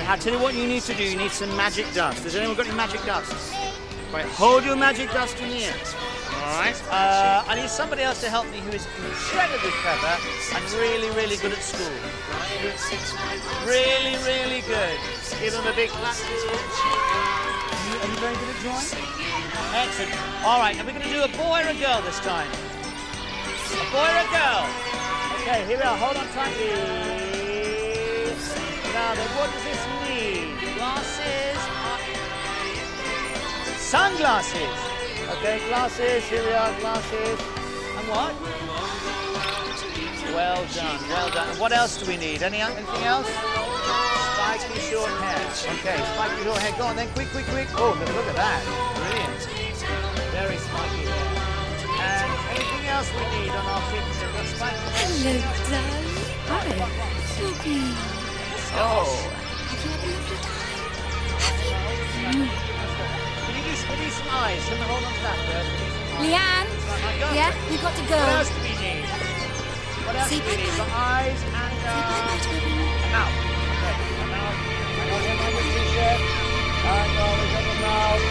I'll tell you what you need to do. You need some magic dust. Has anyone got any magic dust? Right, hold your magic dust in the air. All right. I need somebody else to help me who is incredibly clever and really, really good at school. Really, really good. Give them a big clap. Are you very good at drawing? Excellent. All right, now we're going to do a boy or a girl this time. A boy or a girl? Okay, here we are. Hold on tightly. Now then, what does this need? Glasses. Sunglasses. Okay, glasses. Here we are, glasses. And what? Well done, well done. And what else do we need? Anything else? Spiky short hair. Okay, spiky short hair. Go on then, quick, quick, quick. Oh, look at that. Brilliant. Very spiky hair. And anything else we need on our kit? Hello, darling. Hi. Sophie. Oh. Have you had a lovely time? Have you? Can you some eyes? Can we hold on to that first? Leanne? Yeah, we've got to go. What else do we need? What else Say do we need? bye-bye. Got eyes and Bye-bye to everyone. a mouth. Okay, a mouth. Hang on, hang on, this t-shirt. Hang on, we've got the mouth.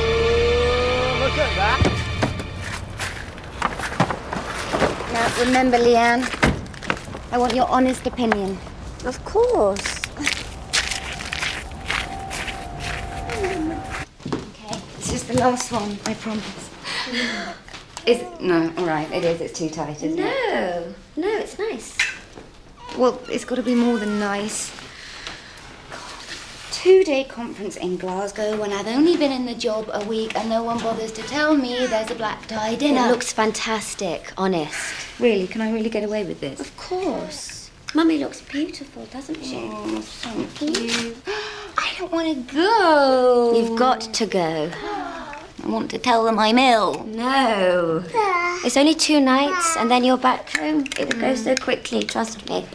Ooh, look at that. Now, remember, Leanne, I want your honest opinion. Of course. Okay, it's just the last one, I promise. No, all right, it is. It's too tight, isn't it? No, it's nice. Well, it's got to be more than nice. God, 2-day conference in Glasgow when I've only been in the job a week and no one bothers to tell me there's a black tie dinner. It looks fantastic, honest. Really? Can I really get away with this? Of course. Mummy looks beautiful, doesn't she? Oh, thank you. I don't want to go. You've got to go. I want to tell them I'm ill. No. It's only 2 nights and then you're back home. It will go so quickly, trust me.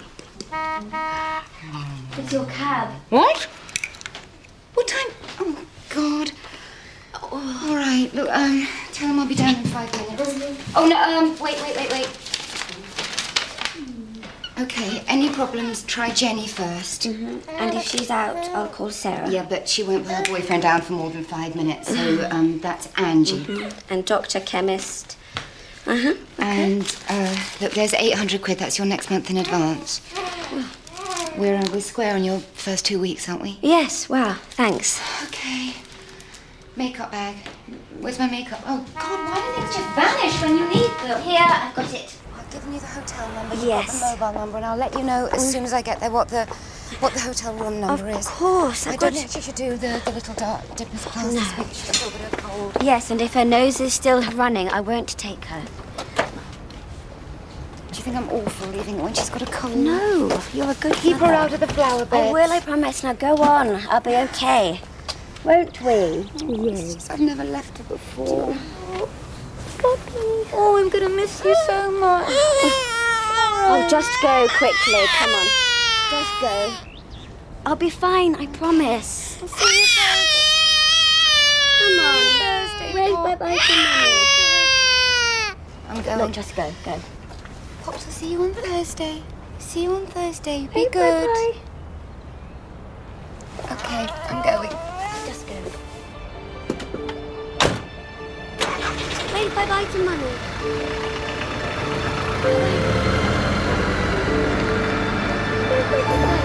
It's your cab. What? What time? Oh, God. Oh. All right, look, tell them I'll be down in 5 minutes. Oh, no, wait. Okay, any problems, try Jenny first. And if she's out, I'll call Sarah. Yeah, but she won't put her boyfriend down for more than 5 minutes, so that's Angie. And Dr. Chemist. And, look, there's 800 quid, that's your next month in advance. We're square on your first 2 weeks, aren't we? Yes, wow, thanks. Okay. Makeup bag. Where's my makeup? Oh, God, why do things just vanish when you need them? Here, I've got it. I've given you the hotel number. You've Yes. got the mobile number, and I'll let you know as soon as I get there what the hotel room number is. Of course, I I've don't got think she should do the little dipper's class this week. She's got a bit of a cold. Yes, and if her nose is still running, I won't take her. Do you think I'm awful leaving her when she's got a cold? No, you're a good Keep her mother. out of the flower beds. I will, I promise. Now go on. I'll be okay. Won't we? Yes. I've never left her before. Oh, I'm going to miss you so much. Oh, just go quickly. Come on. Just go. I'll be fine, I promise. I'll see you Thursday. Come on. Thursday, Wave Pop. bye-bye to Mummy. I'm going. Look, just go. Go. Pops, I'll see you on Thursday. See you on Thursday. Be Wave good. bye-bye. Okay, I'm going. Just go. Wave bye-bye to Mummy. Wave bye-bye.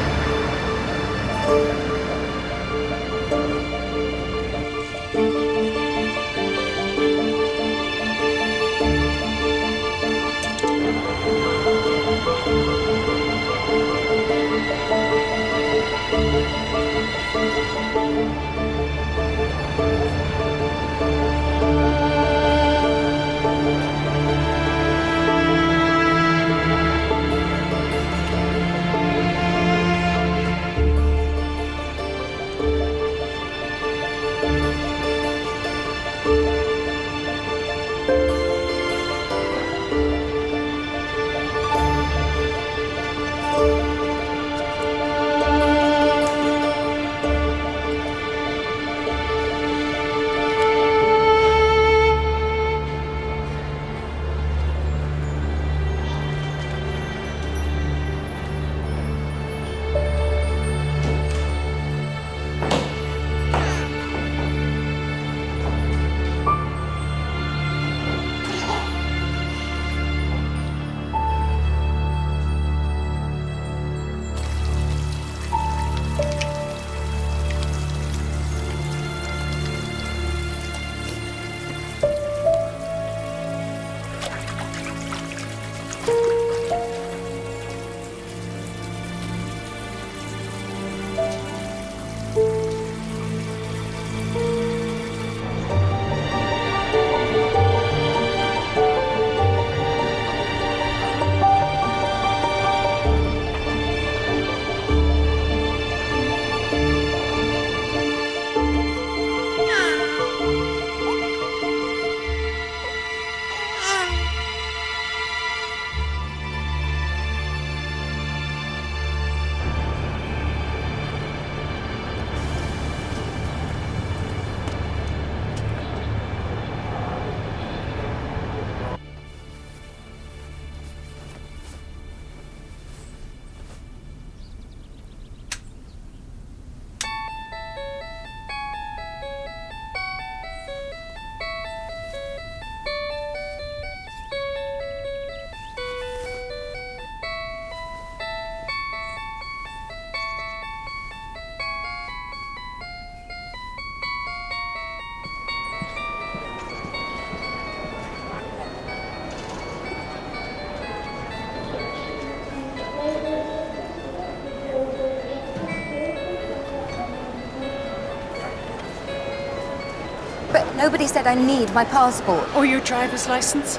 Nobody said I need my passport. Or your driver's license?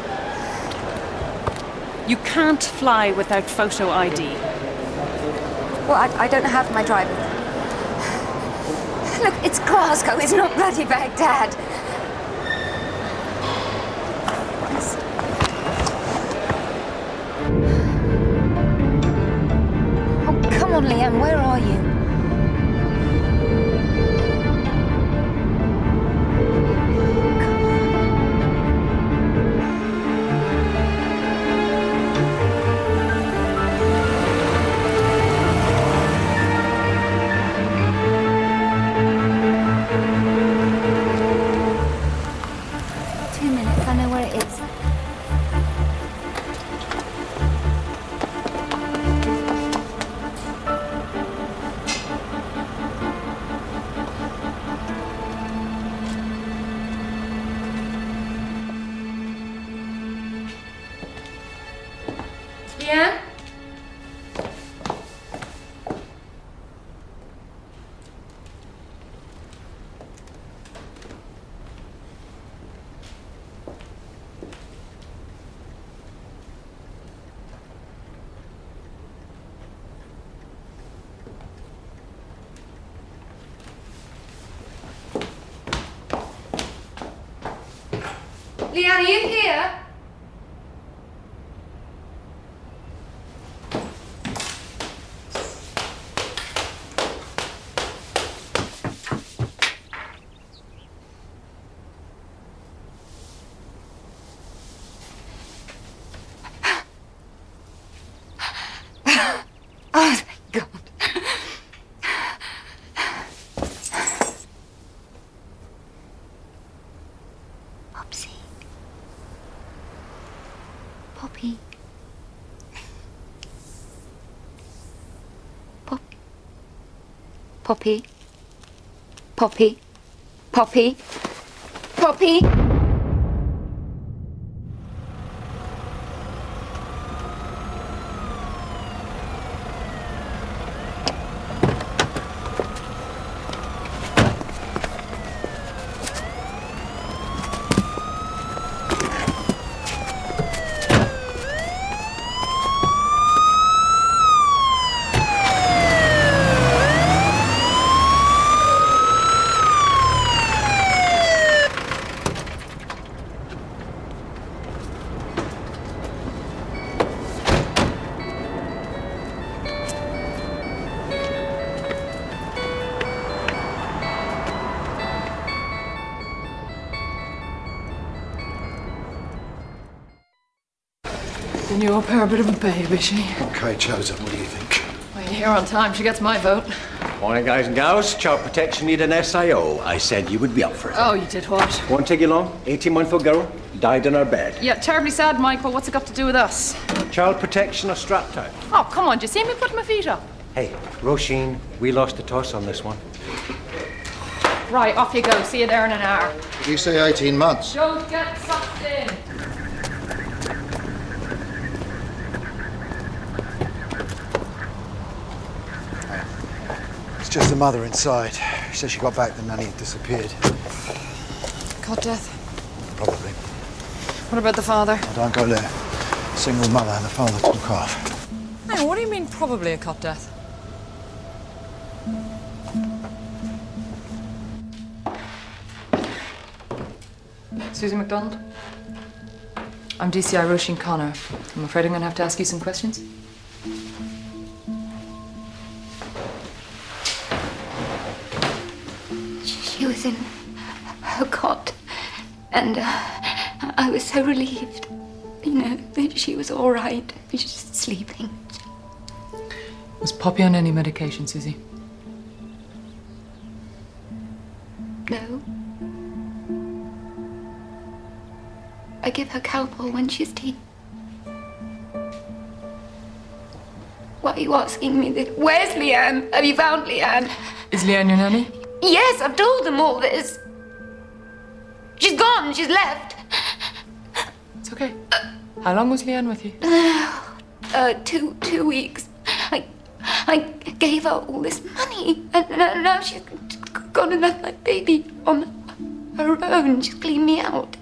You can't fly without photo ID. Well, I don't have my driver. Look, it's Glasgow, it's not bloody Baghdad. Oh, come on, Liam, where are you? Yeah? Leanne, are you here? Oh, thank God. Popsy. Poppy. Poppy. Poppy. Poppy. Poppy. The new au pair, a bit of a babe, is she? Okay, Chosen, what do you think? Well, you're here on time. She gets my vote. Morning, guys and gals. Child protection need an SIO. I said you would be up for it. Oh, you did what? Won't take you long. 18-month-old girl died in her bed. Yeah, terribly sad, Michael. What's it got to do with us? Child protection are strapped out. Oh, come on. Do you see me putting my feet up? Hey, Roisin, we lost the toss on this one. Right, off you go. See you there in an hour. Did you say 18 months? Don't get sucked in. It's just the mother inside. She said she got back, the nanny had disappeared. Cot death. Probably. What about the father? I don't go there. Single mother and the father took off. Hey, what do you mean probably a cot death? Susie MacDonald. I'm DCI Roisin Connor. I'm afraid I'm going to have to ask you some questions. She was in her cot, and I was so relieved, you know, that she was all right. She was just sleeping. Was Poppy on any medication, Susie? No. I give her Calpol when she's tea. Why are you asking me this? Where's Leanne? Have you found Leanne? Is Leanne your nanny? Yes, I've told them all this. She's gone. She's left. It's okay. How long was Leanne with you? 2 weeks. I gave her all this money, and now she's gone and left my baby on her own. Just clean me out.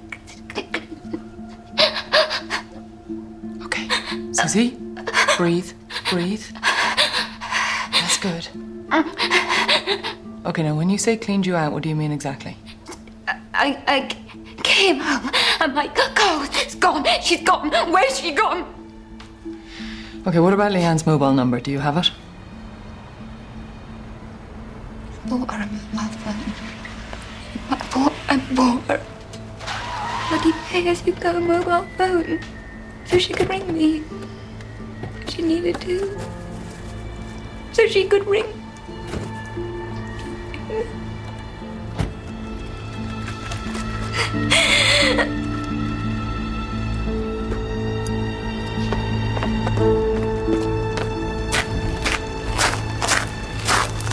Okay. Susie, breathe, breathe. That's good. Okay, now when you say cleaned you out, what do you mean exactly? I came home and my girl is gone. She's gone. Where's she gone? Okay, what about Leanne's mobile number? Do you have it? Bought her a mobile phone. I bought her bloody pay-as-you-go mobile phone so she could ring me if she needed to. So she could ring.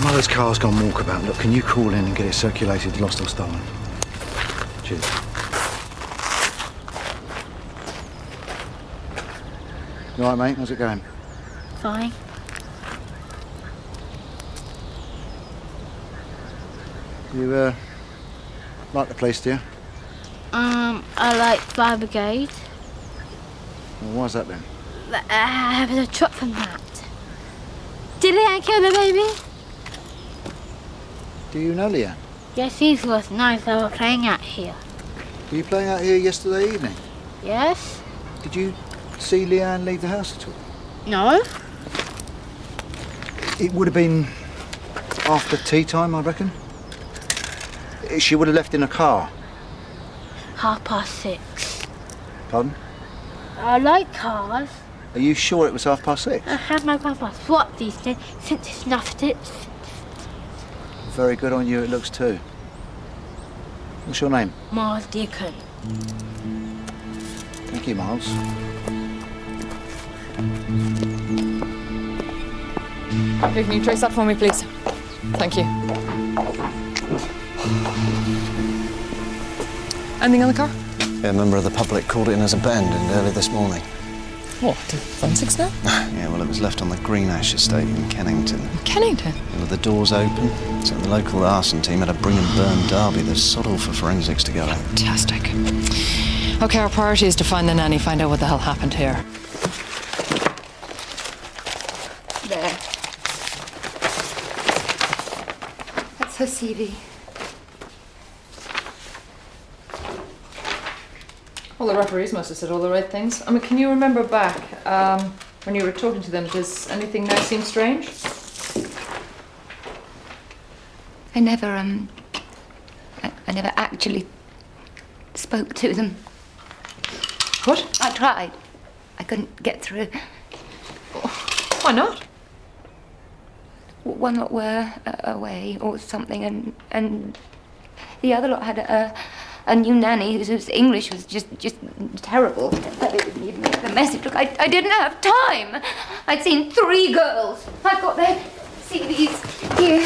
Mother's car's gone walkabout. Look, can you call in and get it circulated, lost or stolen? Cheers. You all right, mate? How's it going? Fine. You, like the place, do you? I like fire brigade. Well, why's that then? I was a truck from that. Did Leanne kill the baby? Do you know Leanne? Yes, these was nice. They were playing out here. Were you playing out here yesterday evening? Yes? Did you see Leanne leave the house at all? No? It would have been after tea time, I reckon. She would have left in a car. 6:30. Pardon? I like cars. Are you sure it was 6:30? I had my grandpa swap these days since he snuffed it. Very good on you, it looks too. What's your name? Mars Deacon. Thank you, Miles. Okay, can you trace that for me, please? Thank you. Anything on the car? Yeah, a member of the public called it in as abandoned early this morning. What, the forensics now? Yeah, well, it was left on the Greenash estate in Kennington. Kennington? With the doors open, so the local arson team had a bring and burn derby. There's sod all for forensics to go at. Fantastic. Okay, our priority is to find the nanny, find out what the hell happened here. There. That's her CV. Well, the referees must have said all the right things. I mean, can you remember back when you were talking to them? Does anything now seem strange? I never actually spoke to them. What? I tried. I couldn't get through. Why not? One lot were away or something, and the other lot had a new nanny whose English was just terrible. I didn't even get the message. Look, I didn't have time. I'd seen 3 girls. I've got their CVs here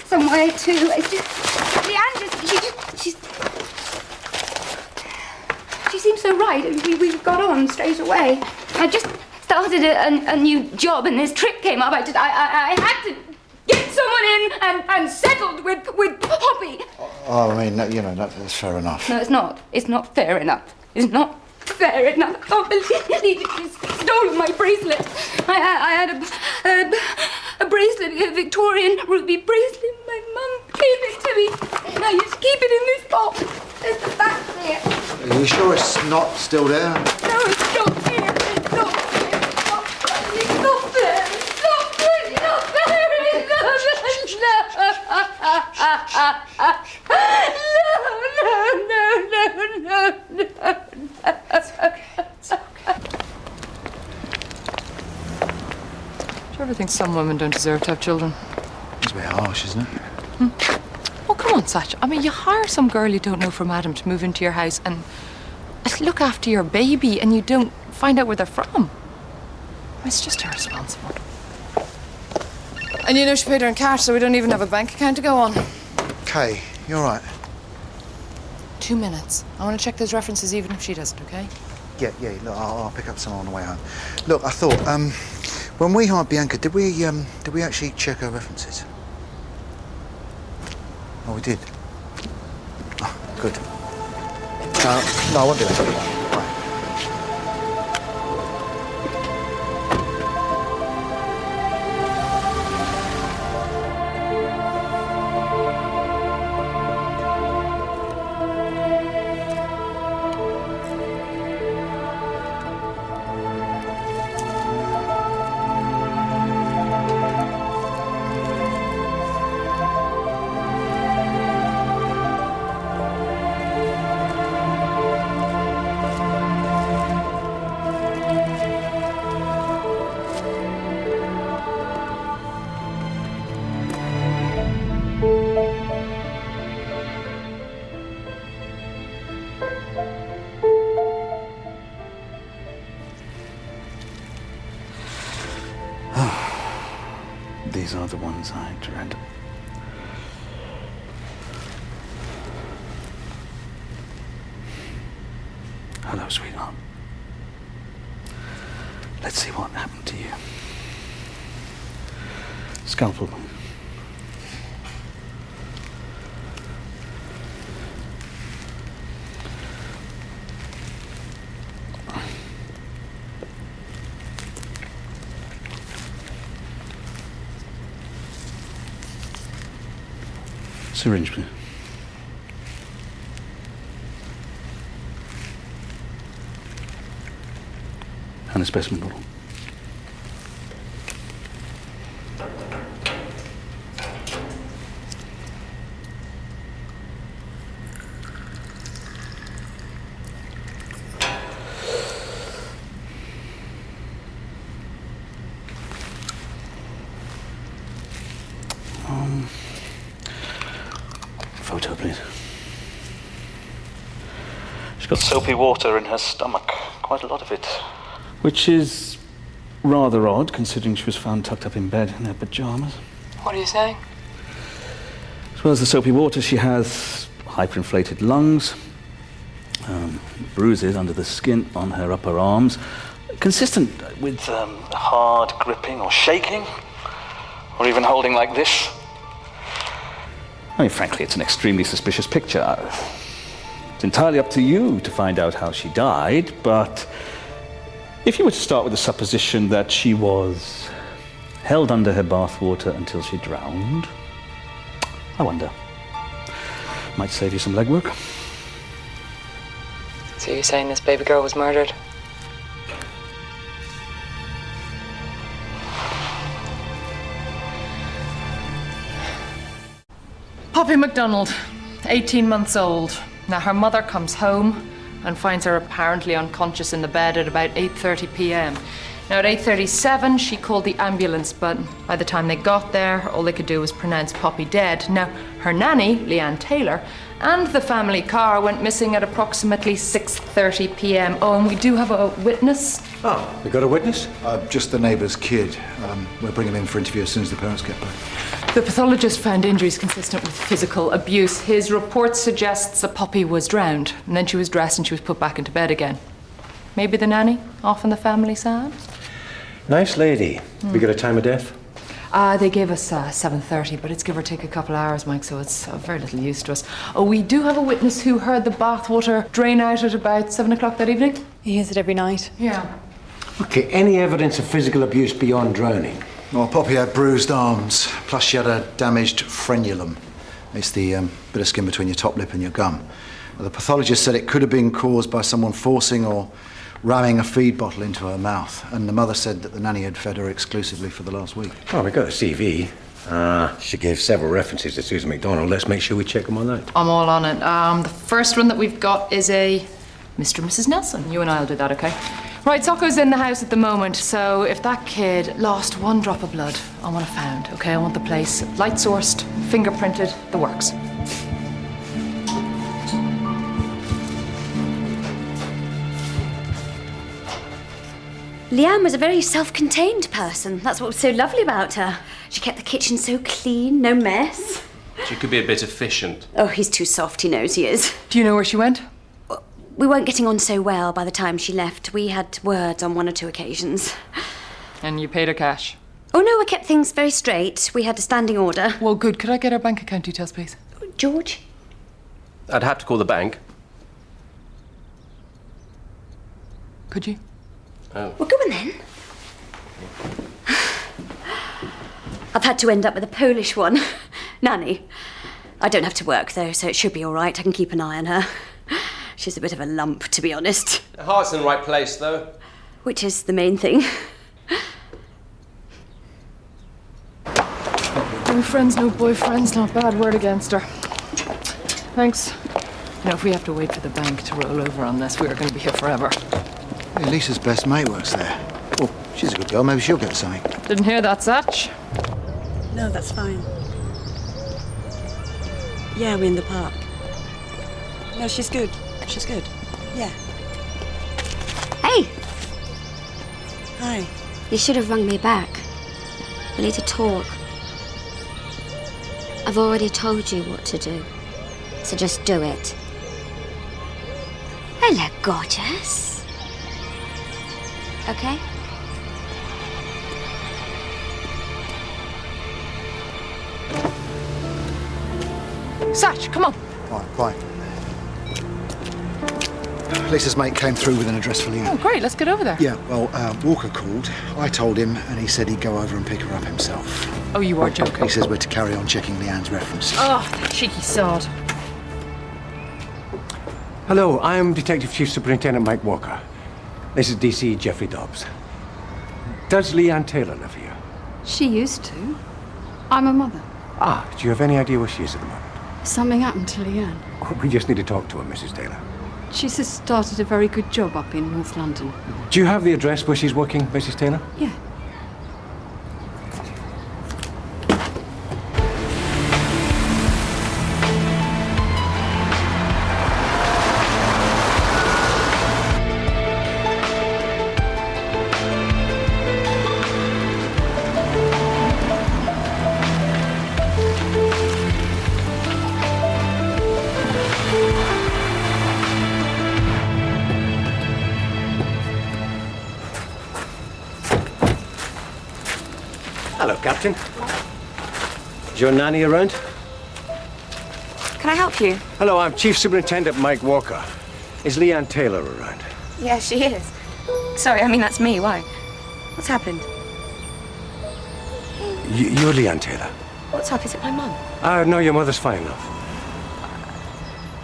somewhere too. Leanne she seemed so right. We got on straight away. I just started a new job, and this trip came up. I had to get someone in and settled with Poppy. Oh, I mean, that's fair enough. No, it's not. It's not fair enough. It's not fair enough. I can't believe she's stolen my bracelet. I had a bracelet, a Victorian ruby bracelet. My mum gave it to me. And I used to keep it in this box. There's the back there. Are you sure it's not still there? No, it's not here. It's not there. It's not there. It's not there. It's not there. It's not there. It's okay. It's okay. Do you ever think some women don't deserve to have children? It's a bit harsh, isn't it? Oh, come on, Satch. I mean, you hire some girl you don't know from Adam to move into your house and look after your baby, and you don't find out where they're from. It's just irresponsible. And you know she paid her in cash, so we don't even have a bank account to go on. Kay, you all right? 2 minutes. I want to check those references even if she doesn't, okay? Yeah, look, I'll pick up some on the way home. Look, I thought, when we hired Bianca, did we actually check her references? Oh, we did. Good. No, I won't do that. Right. These are the ones I dread. Hello, sweetheart. Let's see what happened to you. Scalpel. Syringe, please. And a specimen bottle. Photo, please. She's got soapy water in her stomach, quite a lot of it. Which is rather odd, considering she was found tucked up in bed in her pajamas. What are you saying? As well as the soapy water, she has hyperinflated lungs, bruises under the skin on her upper arms, consistent with hard gripping or shaking, or even holding like this. I mean, frankly, it's an extremely suspicious picture. It's entirely up to you to find out how she died, but if you were to start with the supposition that she was held under her bathwater until she drowned, I wonder. Might save you some legwork. So you're saying this baby girl was murdered? Poppy MacDonald, 18 months old. Now her mother comes home and finds her apparently unconscious in the bed at about 8:30 p.m. Now at 8:37 she called the ambulance, but by the time they got there all they could do was pronounce Poppy dead. Now her nanny, Leanne Taylor, and the family car went missing at approximately 6:30 p.m. Oh, and we do have a witness. Oh, we got a witness? Just the neighbour's kid. We'll bring him in for interview as soon as the parents get back. The pathologist found injuries consistent with physical abuse. His report suggests that Poppy was drowned, and then she was dressed and she was put back into bed again. Maybe the nanny, off on the family side? Nice lady. We got a time of death? They gave us 7:30, but it's give or take a couple of hours, Mike, so it's of very little use to us. Oh, we do have a witness who heard the bathwater drain out at about 7 o'clock that evening. He hears it every night. Yeah. Okay, any evidence of physical abuse beyond drowning? Well, Poppy had bruised arms, plus she had a damaged frenulum. It's the bit of skin between your top lip and your gum. The pathologist said it could have been caused by someone forcing or ramming a feed bottle into her mouth, and the mother said that the nanny had fed her exclusively for the last week. Oh, we got a CV. She gave several references to Susan MacDonald. Let's make sure we check them on that. I'm all on it. The first one that we've got is a Mr. and Mrs. Nelson. You and I'll do that, okay? Right, Socko's in the house at the moment, so if that kid lost one drop of blood, I want it found, okay? I want the place light-sourced, fingerprinted, the works. Leanne was a very self-contained person. That's what was so lovely about her. She kept the kitchen so clean, no mess. She could be a bit efficient. Oh, he's too soft, he knows he is. Do you know where she went? We weren't getting on so well by the time she left. We had words on 1 or 2 occasions. And you paid her cash? Oh no, I kept things very straight. We had a standing order. Well, good. Could I get her bank account details, please? George? I'd have to call the bank. Could you? Well, go on then. I've had to end up with a Polish one. Nanny. I don't have to work, though, so it should be all right. I can keep an eye on her. She's a bit of a lump, to be honest. Her heart's in the right place, though. Which is the main thing. No friends, no boyfriends, not bad word against her. Thanks. You know, if we have to wait for the bank to roll over on this, we're going to be here forever. Hey, Lisa's best mate works there. Oh, she's a good girl. Maybe she'll get something. Didn't hear that, Satch. No, that's fine. Yeah, we're in the park. No, she's good. She's good. Yeah. Hey! Hi. You should have rung me back. We need to talk. I've already told you what to do. So just do it. Hello, gorgeous. Okay? Satch, come on. Quiet. Lisa's mate came through with an address for Leanne. Oh, great, let's get over there. Yeah, well, Walker called. I told him, and he said he'd go over and pick her up himself. Oh, you are joking. He says we're to carry on checking Leanne's references. Oh, that cheeky sod. Hello, I'm Detective Chief Superintendent Mike Walker. This is DC Jeffrey Dobbs. Does Leanne Taylor live here? She used to. I'm a mother. Ah, do you have any idea where she is at the moment? Something happened to Leanne. We just need to talk to her, Mrs. Taylor. She's just started a very good job up in North London. Do you have the address where she's working, Mrs. Taylor? Yeah. Hello, Captain. Is your nanny around? Can I help you? Hello, I'm Chief Superintendent Mike Walker. Is Leanne Taylor around? Yeah, she is. Sorry, I mean, that's me. Why? What's happened? You're Leanne Taylor? What's up? Is it my mum? No, your mother's fine enough.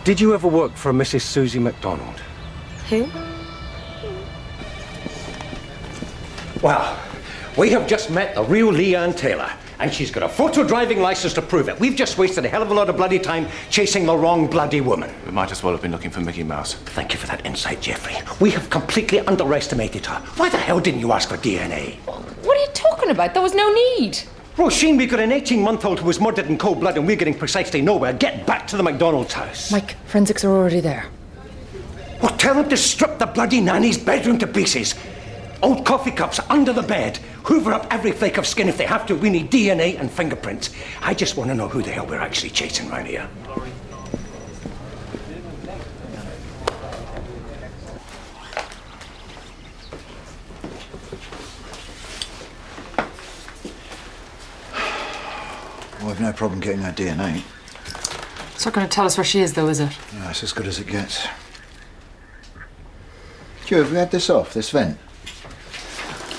Did you ever work for Mrs. Susie MacDonald? Who? Well, we have just met the real Leanne Taylor, and she's got a photo driving license to prove it. We've just wasted a hell of a lot of bloody time chasing the wrong bloody woman. We might as well have been looking for Mickey Mouse. Thank you for that insight, Jeffrey. We have completely underestimated her. Why the hell didn't you ask for DNA? What are you talking about? There was no need. Roisin, we've got an 18-month-old who was murdered in cold blood, and we're getting precisely nowhere. Get back to the McDonald's house. Mike, forensics are already there. Well, tell them to strip the bloody nanny's bedroom to pieces. Old coffee cups under the bed. Hoover up every flake of skin if they have to. We need DNA and fingerprints. I just want to know who the hell we're actually chasing around here. Well, I've no problem getting that DNA. It's not going to tell us where she is, though, is it? No, it's as good as it gets. Joe, have we had this off, this vent?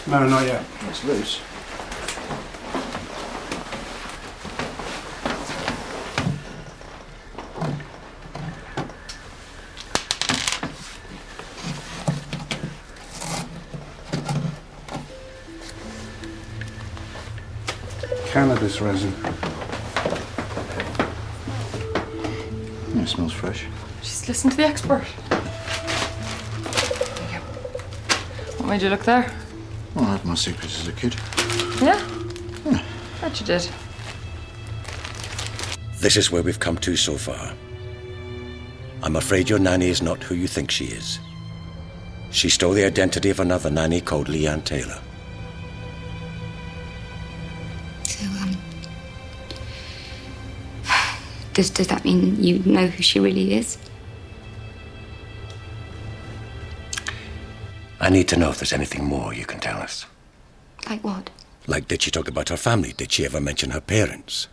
No, not yet. It's loose. Cannabis resin. Yeah, it smells fresh. Just listen to the expert. What made you look there? Well, I had my secrets as a kid. Yeah? Bet you did. This is where we've come to so far. I'm afraid your nanny is not who you think she is. She stole the identity of another nanny called Leanne Taylor. So, does that mean you know who she really is? I need to know if there's anything more you can tell us. Like what? Like, did she talk about her family? Did she ever mention her parents?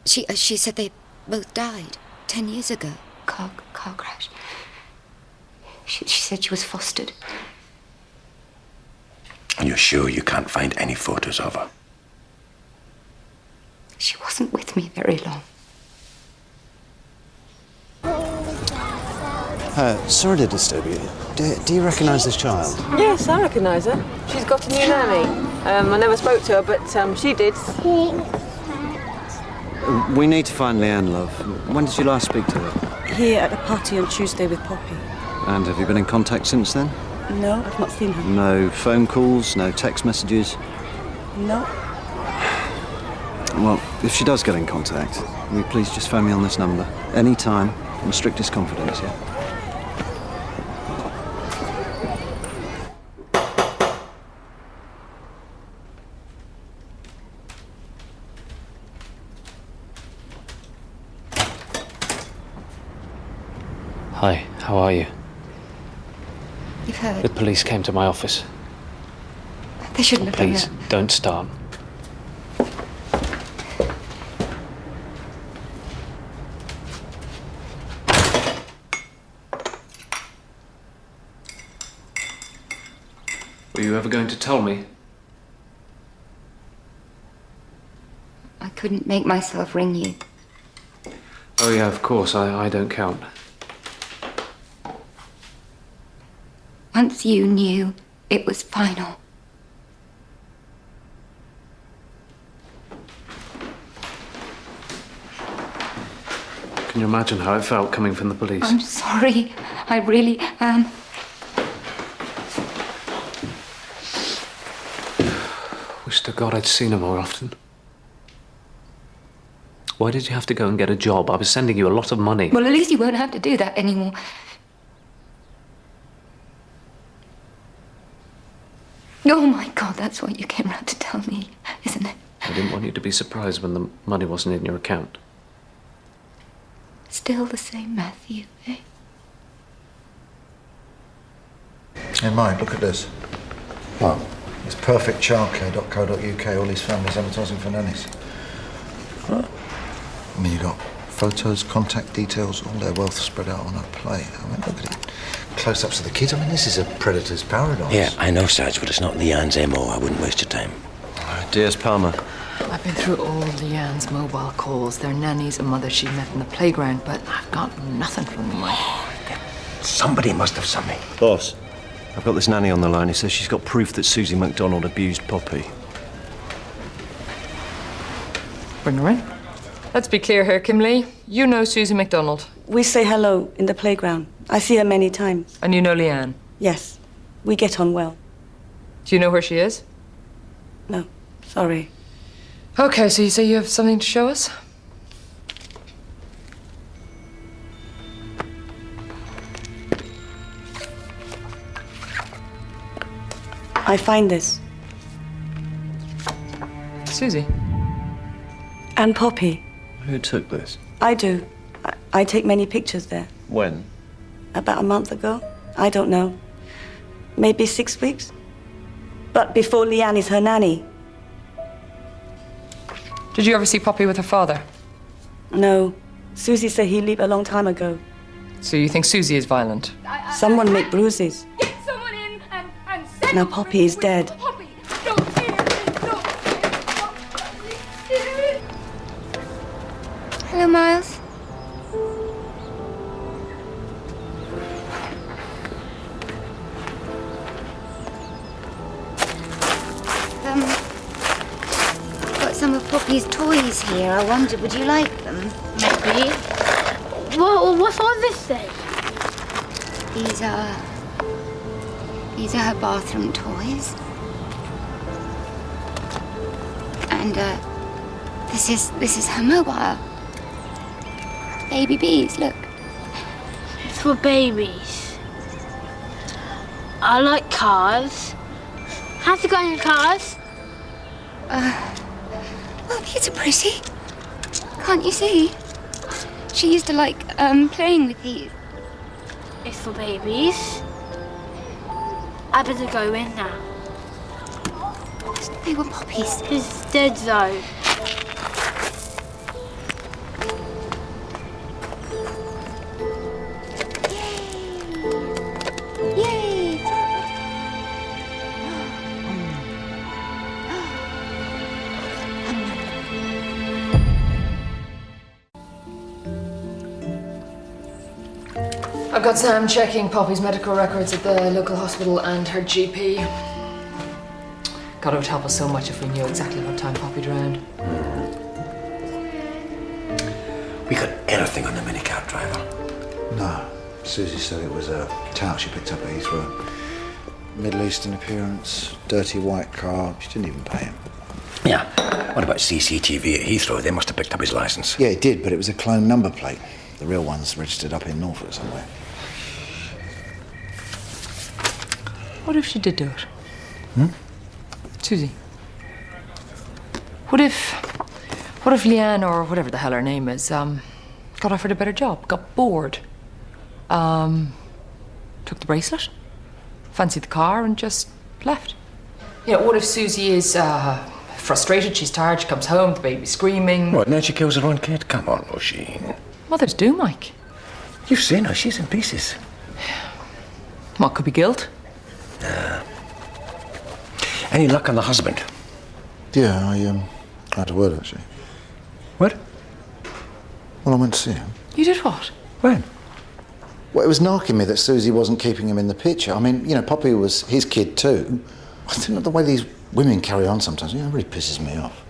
She said they both died 10 years ago. Car crash. She said she was fostered. And you're sure you can't find any photos of her? She wasn't with me very long. Sorry to disturb you. Do you recognise this child? Yes, I recognise her. She's got a new nanny. I never spoke to her, but she did. We need to find Leanne, love. When did you last speak to her? Here at a party on Tuesday with Poppy. And have you been in contact since then? No, I've not seen her. No phone calls, no text messages? No. Well, if she does get in contact, will you please just phone me on this number? Any time, in strictest confidence, yeah? Hi, how are you? You've heard. The police came to my office. They shouldn't have done Please, that. don't start. Were you ever going to tell me? I couldn't make myself ring you. Oh yeah, of course, I don't count. Once you knew, it was final. Can you imagine how it felt coming from the police? I'm sorry. I really am. Wish to God I'd seen her more often. Why did you have to go and get a job? I was sending you a lot of money. Well, at least you won't have to do that anymore. Oh my God, that's what you came round to tell me, isn't it? I didn't want you to be surprised when the money wasn't in your account. Still the same Matthew, eh? Hey, Mike, look at this. What? It's perfectchildcare.co.uk, all these families advertising for nannies. Huh? I mean, you got photos, contact details, all their wealth spread out on a plate. I mean, look at it. Close-ups of the kids. I mean, this is a predator's paradise. Yeah, I know, Sarge, but it's not Leanne's MO. I wouldn't waste your time. Dears Palmer. I've been through all Leanne's mobile calls. Their nannies and mothers she met in the playground, but I've got nothing from them, Mike. Somebody must have something. Boss, I've got this nanny on the line. He says she's got proof that Susie MacDonald abused Poppy. Bring her in. Let's be clear here, Kim Lee. You know Susie MacDonald. We say hello in the playground. I see her many times. And you know Leanne? Yes. We get on well. Do you know where she is? No. Sorry. Okay, so you say you have something to show us? I find this. Susie. And Poppy. Who took this? I do. I take many pictures there. When? About a month ago. I don't know. Maybe 6 weeks. But before Leanne is her nanny. Did you ever see Poppy with her father? No. Susie said he left a long time ago. So you think Susie is violent? Someone make bruises. Get someone in and send Now Poppy is dead. Poppy, don't hear me, don't. Hello, Miles. Got some of Poppy's toys here. I wondered, would you like them? Maybe. What's all this say? These are her bathroom toys. And this is her mobile. Baby bees, look. It's for babies. I like cars. How's it going in cars? Well, these are pretty. Can't you see? She used to like playing with these. It's for babies. I better go in now. They were Poppy's. He's dead though. I've got Sam checking Poppy's medical records at the local hospital and her GP. God, it would help us so much if we knew exactly what time Poppy drowned. We got anything on the minicab driver? No. Susie said it was a tout she picked up at Heathrow. Middle Eastern appearance, dirty white car. She didn't even pay him. Yeah. What about CCTV at Heathrow? They must have picked up his licence. Yeah, it did, but it was a clone number plate. The real one's registered up in Norfolk somewhere. What if she did do it? Susie. What if Leanne, or whatever the hell her name is, got offered a better job, got bored, took the bracelet, fancied the car, and just left? You know, what if Susie is frustrated, she's tired, she comes home, the baby's screaming. What, now she kills her own kid? Come on, Roisin. Mothers do, Mike. You've seen her, she's in pieces. What, could be guilt? Nah. Any luck on the husband? Yeah, I had a word, actually. What? Well, I went to see him. You did what? When? Well, it was knocking me that Susie wasn't keeping him in the picture. I mean, you know, Poppy was his kid too. I think that the way these women carry on sometimes, you know, it really pisses me off.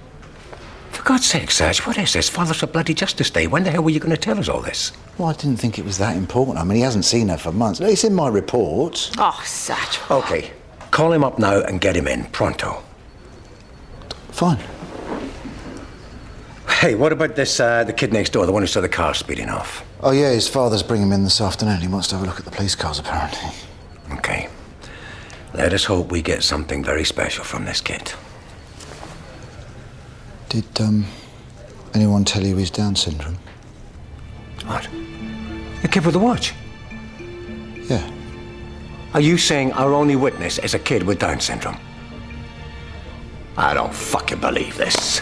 For God's sake, Serge, what is this? Father's for bloody Justice Day. When the hell were you going to tell us all this? Well, I didn't think it was that important. I mean, he hasn't seen her for months. It's in my report. Oh, Satch. Okay. Call him up now and get him in, pronto. Fine. Hey, what about this, the kid next door, the one who saw the car speeding off? Oh, yeah, his father's bringing him in this afternoon. He wants to have a look at the police cars, apparently. Okay. Let us hope we get something very special from this kid. Did, anyone tell you he's Down syndrome? What? The kid with the watch? Yeah. Are you saying our only witness is a kid with Down syndrome? I don't fucking believe this.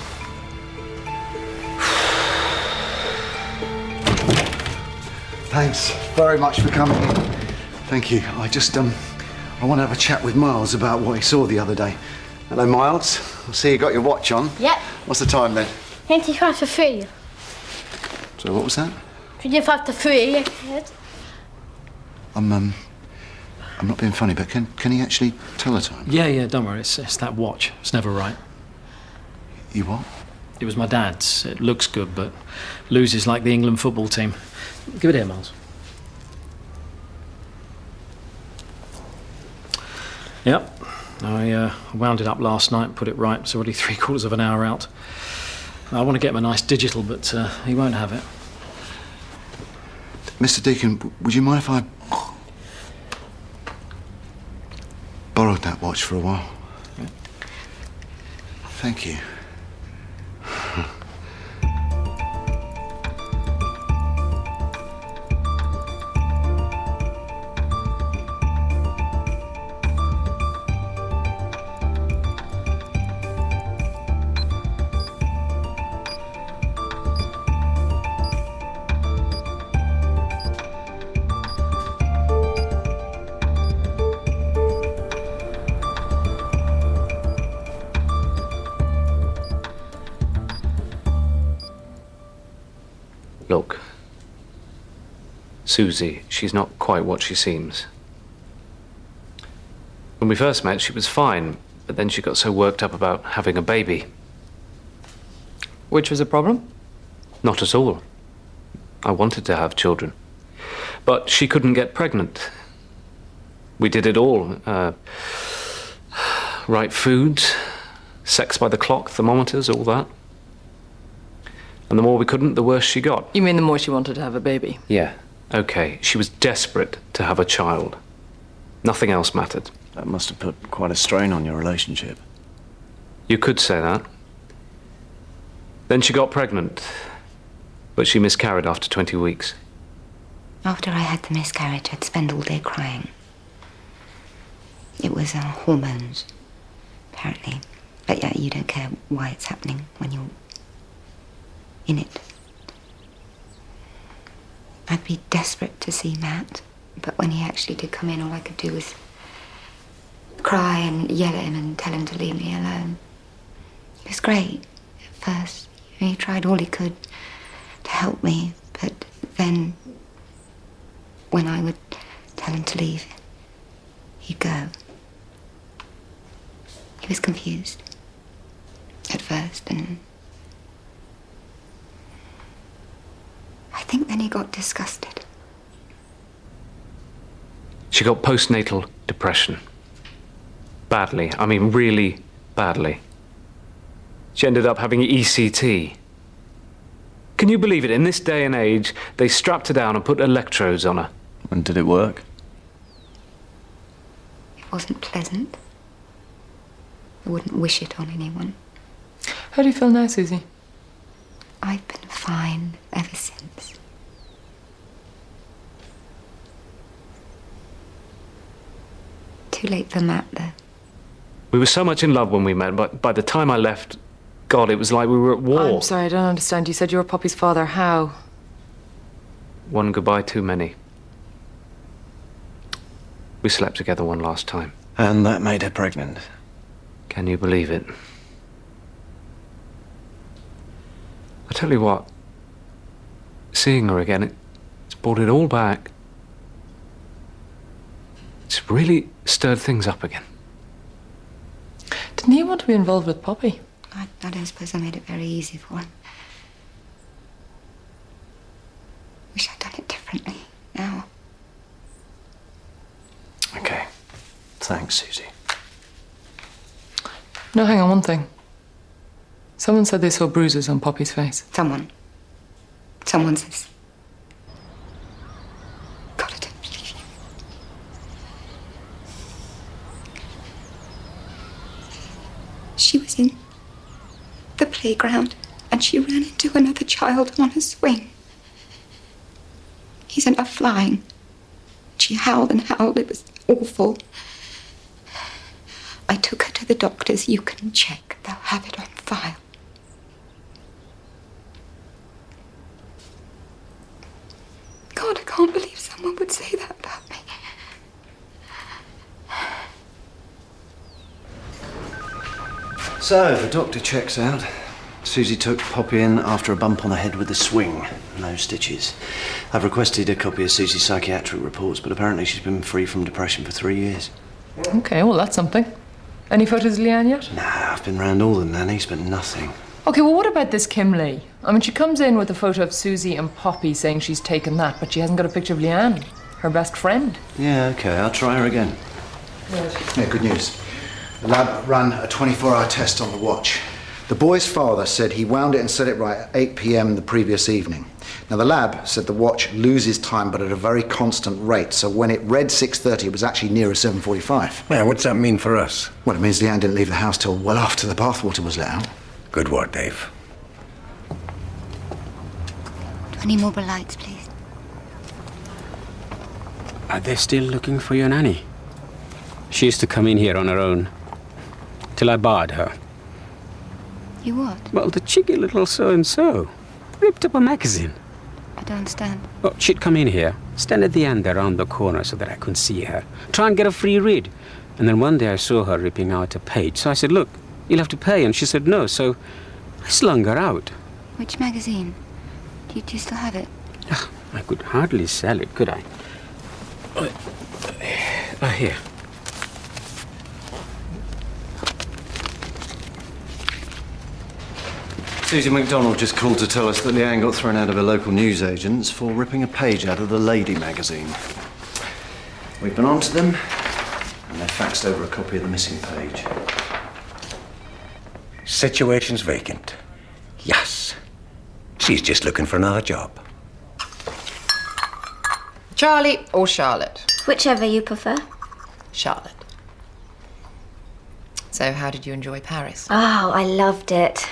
Thanks very much for coming in. Thank you. I just, I want to have a chat with Miles about what he saw the other day. Hello, Miles. I see you got your watch on. Yep. What's the time then? 25 to 3. So what was that? 25 to 3. I'm not being funny, but can he actually tell the time? Yeah, don't worry. It's that watch. It's never right. You what? It was my dad's. It looks good, but loses like the England football team. Give it here, Miles. Yep. I wound it up last night and put it right. It's already 3/4 of an hour out. I want to get him a nice digital, but he won't have it. Mr. Deacon, would you mind if I borrowed that watch for a while? Yeah. Thank you. Look, Susie, she's not quite what she seems. When we first met, she was fine, but then she got so worked up about having a baby. Which was a problem? Not at all. I wanted to have children. But she couldn't get pregnant. We did it all. Right foods, sex by the clock, thermometers, all that. And the more we couldn't, the worse she got. You mean the more she wanted to have a baby? Yeah, okay. She was desperate to have a child. Nothing else mattered. That must have put quite a strain on your relationship. You could say that. Then she got pregnant, but she miscarried after 20 weeks. After I had the miscarriage, I'd spend all day crying. It was hormones, apparently. But yeah, you don't care why it's happening when you're in it. I'd be desperate to see Matt, but when he actually did come in, all I could do was cry and yell at him and tell him to leave me alone. It was great at first. He tried all he could to help me, but then when I would tell him to leave, he'd go. He was confused at first, and I think then he got disgusted. She got postnatal depression. Badly. I mean, really badly. She ended up having ECT. Can you believe it? In this day and age, they strapped her down and put electrodes on her. And did it work? It wasn't pleasant. I wouldn't wish it on anyone. How do you feel now, Susie? I've been fine ever since. Too late for Matt, though. We were so much in love when we met, but by the time I left, God, it was like we were at war. I'm sorry, I don't understand. You said you were Poppy's father. How? One goodbye too many. We slept together one last time. And that made her pregnant. Can you believe it? I tell you what, seeing her again, it's brought it all back. It's really stirred things up again. Didn't he want to be involved with Poppy? I don't suppose I made it very easy for him. Wish I'd done it differently now. Okay. Thanks, Susie. No, hang on, one thing. Someone said they saw bruises on Poppy's face. Someone says. God, I don't believe you. She was in the playground and she ran into another child on a swing. He's enough flying. She howled and howled. It was awful. I took her to the doctors. You can check. They'll have it on file. God, I can't believe someone would say that about me. So, the doctor checks out. Susie took Poppy in after a bump on the head with a swing. No stitches. I've requested a copy of Susie's psychiatric reports, but apparently she's been free from depression for 3 years. Okay, well, that's something. Any photos of Leanne yet? Nah, I've been round all the nannies, but nothing. Okay, well, what about this Kim Lee? I mean, she comes in with a photo of Susie and Poppy saying she's taken that, but she hasn't got a picture of Leanne, her best friend. Yeah, okay, I'll try her again. Yeah, good news. The lab ran a 24-hour test on the watch. The boy's father said he wound it and set it right at 8 p.m. the previous evening. Now, the lab said the watch loses time, but at a very constant rate. So when it read 6:30, it was actually nearer 7:45. Yeah, what's that mean for us? Well, it means Leanne didn't leave the house till well after the bathwater was let out. Good work, Dave. 20 more lights, please. Are they still looking for your nanny? She used to come in here on her own, till I barred her. You what? Well, the cheeky little so-and-so ripped up a magazine. I don't understand. Well, she'd come in here, stand at the end around the corner so that I couldn't see her, try and get a free read. And then one day I saw her ripping out a page. So I said, look, you'll have to pay. And she said no, so I slung her out. Which magazine? Do you still have it? I could hardly sell it, could I? Here. Susie MacDonald just called to tell us that Leanne got thrown out of her local newsagents for ripping a page out of the Lady magazine. We've been on to them, and they've faxed over a copy of the missing page. Situation's vacant. Yes. She's just looking for another job. Charlie or Charlotte? Whichever you prefer. Charlotte. So, how did you enjoy Paris? Oh, I loved it.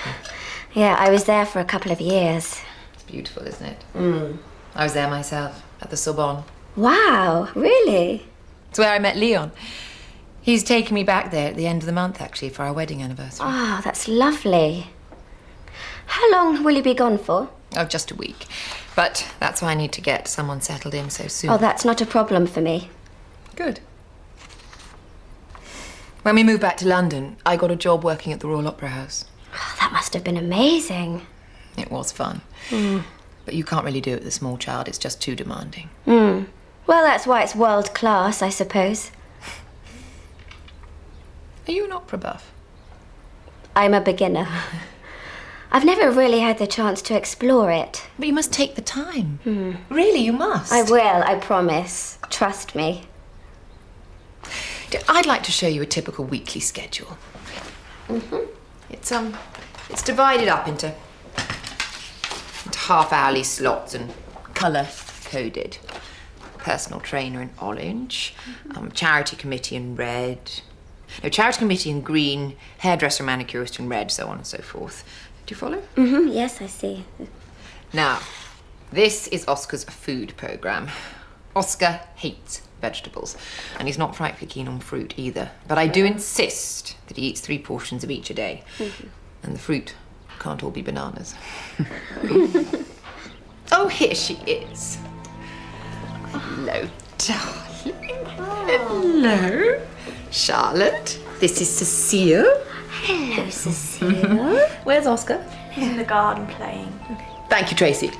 Yeah, I was there for a couple of years. It's beautiful, isn't it? Mm. I was there myself, at the Sorbonne. Wow, really? It's where I met Leon. He's taking me back there at the end of the month, actually, for our wedding anniversary. Oh, that's lovely. How long will you be gone for? Oh, just a week. But that's why I need to get someone settled in so soon. Oh, that's not a problem for me. Good. When we moved back to London, I got a job working at the Royal Opera House. Oh, that must have been amazing. It was fun. Mm. But you can't really do it with a small child. It's just too demanding. Mm. Well, that's why it's world class, I suppose. Are you an opera buff? I'm a beginner. I've never really had the chance to explore it. But you must take the time. Really, you must. I will, I promise. Trust me. I'd like to show you a typical weekly schedule. It's divided up into half-hourly slots and colour-coded. Personal trainer in orange, charity committee in red, charity committee in green, hairdresser, manicurist in red, so on and so forth. Do you follow? Yes, I see. Now, this is Oscar's food programme. Oscar hates vegetables, and he's not frightfully keen on fruit either. But I do insist that he eats 3 portions of each a day. And the fruit can't all be bananas. Oh, here she is. Hello, darling. Hello. Charlotte, this is Cecile. Hello, Cecile. Where's Oscar? He's in the garden playing. Thank you, Tracy.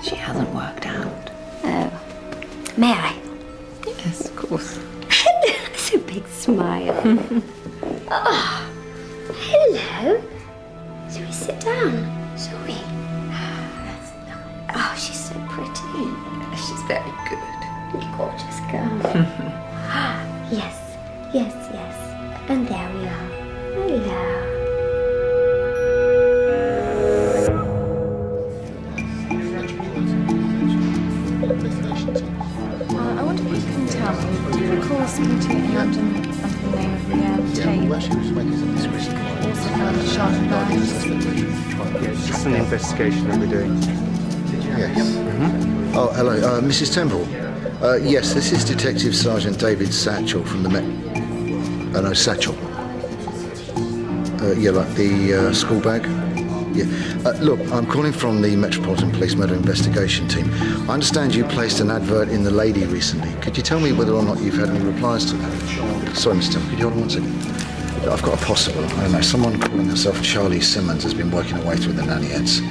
She hasn't worked out. Oh. May I? Yes, of course. That's a big smile. Oh, hello. Shall we sit down? Shall we? Oh, she's so pretty. She's very good. Gorgeous girl. Yes, yes, yes. And there we are. Hello. I wonder if you can tell me the course meeting at Hampton under the name of Leanne Taylor. She also found at Charlotte Barnes. It's just an investigation that we're doing. Yes. Oh, hello, Mrs. Temple. Yes, this is Detective Sergeant David Satchel from the no, Satchel. Yeah, like the school bag. Yeah. Look, I'm calling from the Metropolitan Police Murder Investigation Team. I understand you placed an advert in The Lady recently. Could you tell me whether or not you've had any replies to that? Sorry, Mr. Temple, could you hold on one second? Look, I've got a possible. I don't know, someone calling herself Charlie Simmons has been working her way through the nanniettes.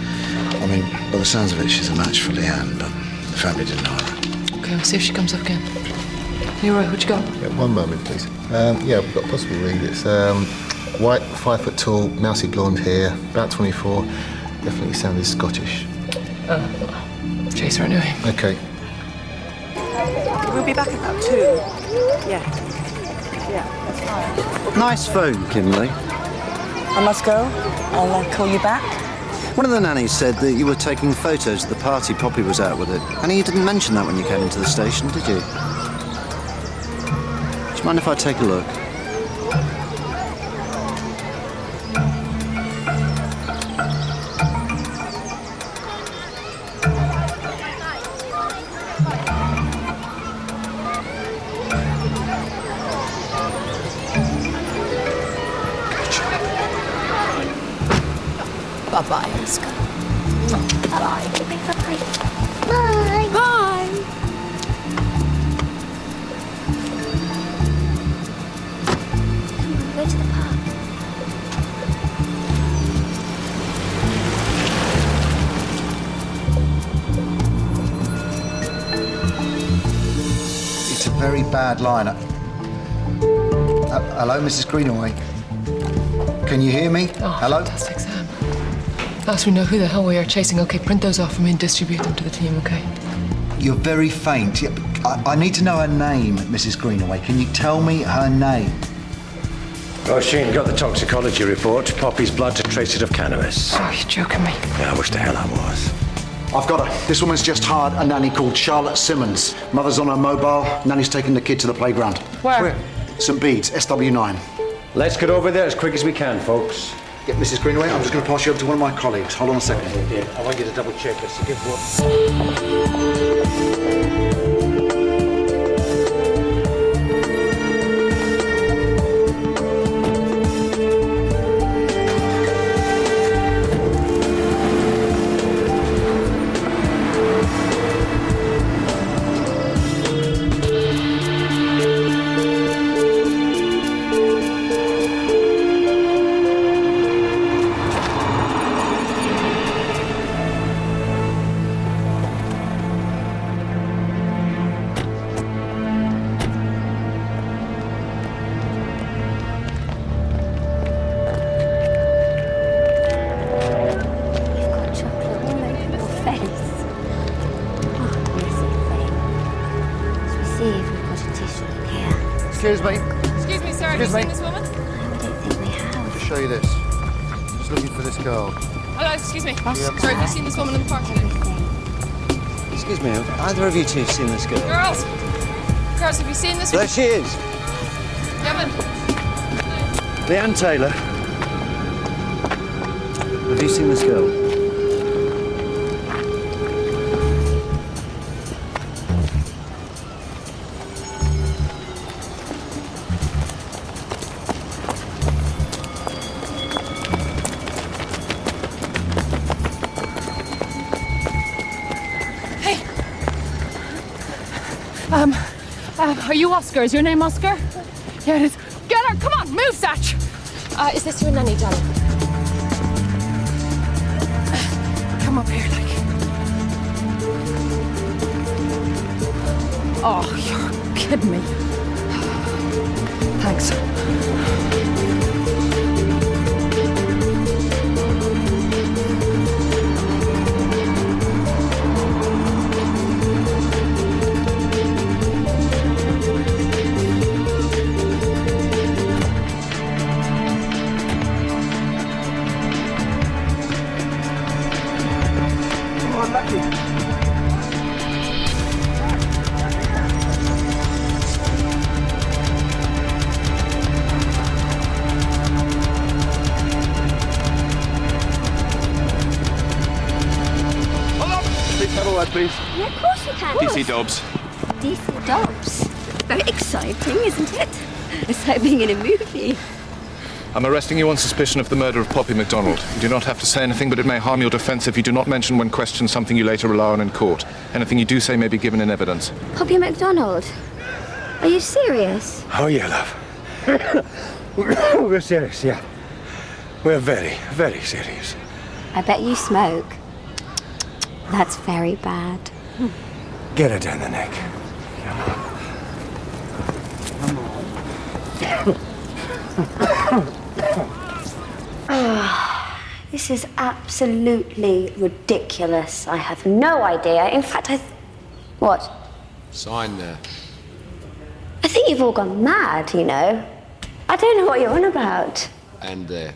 I mean, by the sounds of it, she's a match for Leanne, but the family didn't know her. Okay, we'll see if she comes up again. Leroy, what you got? Yeah, one moment, please. Yeah, we've got a possible lead. It's white, 5 foot tall, mousy blonde hair, about 24. Definitely sounded Scottish. Chase her anyway. Okay. We'll be back about 2. Yeah. Yeah, that's fine. Nice phone, Kinley. I must go. I'll call you back. One of the nannies said that you were taking photos of the party Poppy was out with it. And you didn't mention that when you came into the station, did you? Do you mind if I take a look? Bye-bye, Oscar. Bye. Bye. Bye. Bye. Go to the park. It's a very bad line. Hello, Mrs. Greenaway. Can you hear me? Oh, hello? Fantastic, Sam. Last we know who the hell we are chasing. Okay, print those off for me and distribute them to the team, okay? You're very faint. I need to know her name, Mrs. Greenaway. Can you tell me her name? Oh, Shane got the toxicology report. Poppy's blood to trace it of cannabis. Oh, you're joking me. Yeah, I wish the hell I was. I've got her. This woman's just hired a nanny called Charlotte Simmons. Mother's on her mobile. Nanny's taking the kid to the playground. Where? St. Bede's, SW9. Let's get over there as quick as we can, folks. Yeah, Mrs. Greenaway, I'm just going to pass you over to one of my colleagues. Hold on a second. I want you to double check this. Give what? Excuse me. Excuse me, sir. Have you seen this woman? I'll just show you this. Just looking for this girl. Hello, excuse me. Yeah. Sorry, have you seen this woman in the park today? Excuse me, have either of you two seen this girl? Girls! Girls, have you seen this There woman? she is. Kevin! Leanne Taylor. Have you seen this girl? Hey! Are you Oscar? Is your name Oscar? Yeah, it is. Get her! Come on, move, Satch! Is this your nanny, darling? Come up here, like. Oh, you're kidding me. Thanks. Please. Yeah, of course you can. DC Dobbs. DC Dobbs. Very exciting, isn't it? It's like being in a movie. I'm arresting you on suspicion of the murder of Poppy MacDonald. You do not have to say anything, but it may harm your defence if you do not mention when questioned something you later rely on in court. Anything you do say may be given in evidence. Poppy MacDonald? Are you serious? Oh, yeah, love. We're serious, yeah. We're very, very serious. I bet you smoke. That's very bad. Get her down the neck. This is absolutely ridiculous. I have no idea. In fact, What? Sign there. I think you've all gone mad, you know. I don't know what you're on about. And there.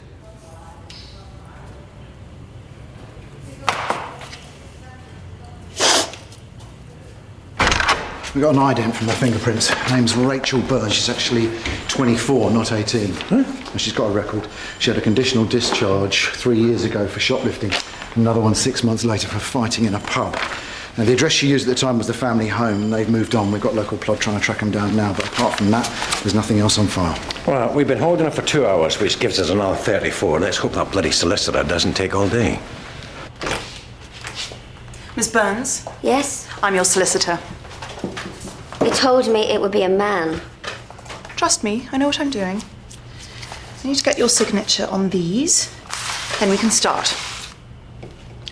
We got an ident from her fingerprints. Her name's Rachel Byrne. She's actually 24, not 18. And she's got a record. She had a conditional discharge 3 years ago for shoplifting. Another one 6 months later for fighting in a pub. Now, the address she used at the time was the family home, and they've moved on. We've got local plod trying to track them down now, but apart from that, there's nothing else on file. Well, we've been holding her for 2 hours, which gives us another 34. Let's hope that bloody solicitor doesn't take all day. Miss Burns? Yes? I'm your solicitor. You told me it would be a man. Trust me, I know what I'm doing. I need to get your signature on these, then we can start.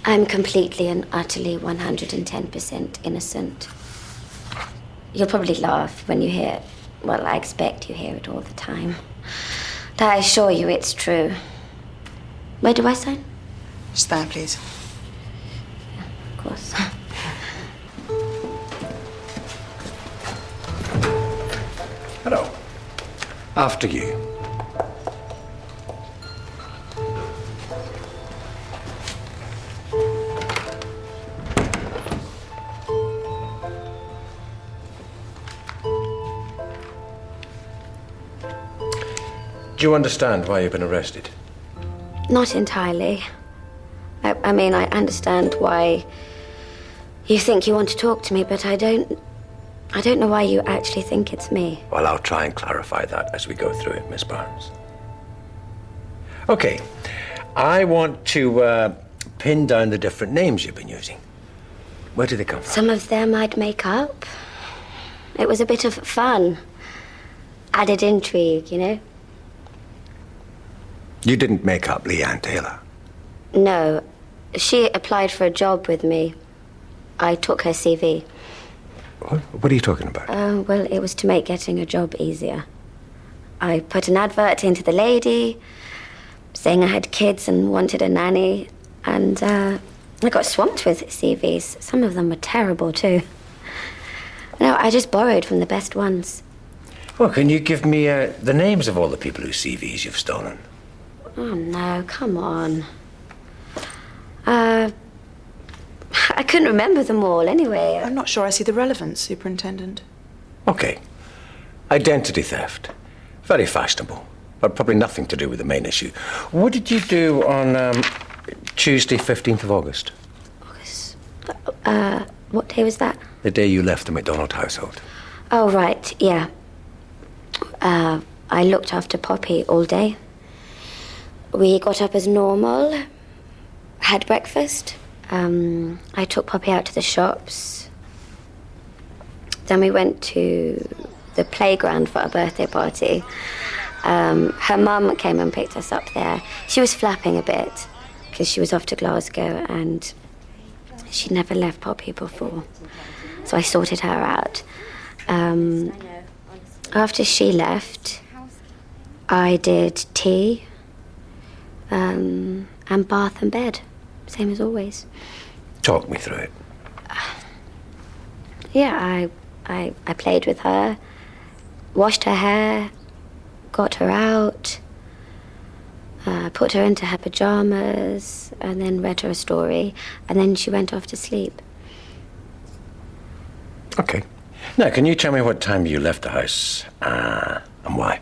I'm completely and utterly 110% innocent. You'll probably laugh when you hear, well, I expect you hear it all the time. But I assure you it's true. Where do I sign? Just there, please. Of course. Hello. After you. Do you understand why you've been arrested? Not entirely. I mean, I understand why you think you want to talk to me, but I don't know why you actually think it's me. Well, I'll try and clarify that as we go through it, Miss Barnes. Okay. I want to pin down the different names you've been using. Where do they come from? Some of them I'd make up. It was a bit of fun. Added intrigue, you know? You didn't make up Leanne Taylor. No. She applied for a job with me. I took her CV. What are you talking about? Well, it was to make getting a job easier. I put an advert into the Lady, saying I had kids and wanted a nanny, and I got swamped with CVs. Some of them were terrible, too. No, I just borrowed from the best ones. Well, can you give me the names of all the people whose CVs you've stolen? Oh, no, come on. I couldn't remember them all anyway. I'm not sure I see the relevance, Superintendent. Okay. Identity theft. Very fashionable, but probably nothing to do with the main issue. What did you do on Tuesday, 15th of August? What day was that? The day you left the McDonald household. Oh, right, yeah. I looked after Poppy all day. We got up as normal, had breakfast. I took Poppy out to the shops. Then we went to the playground for a birthday party. Her mum came and picked us up there. She was flapping a bit because she was off to Glasgow and she'd never left Poppy before. So I sorted her out. After she left, I did tea and bath and bed, same as always. Talk me through it. Yeah, I played with her, washed her hair, got her out, put her into her pajamas, and then read her a story, and then she went off to sleep. Okay. Now, can you tell me what time you left the house and why?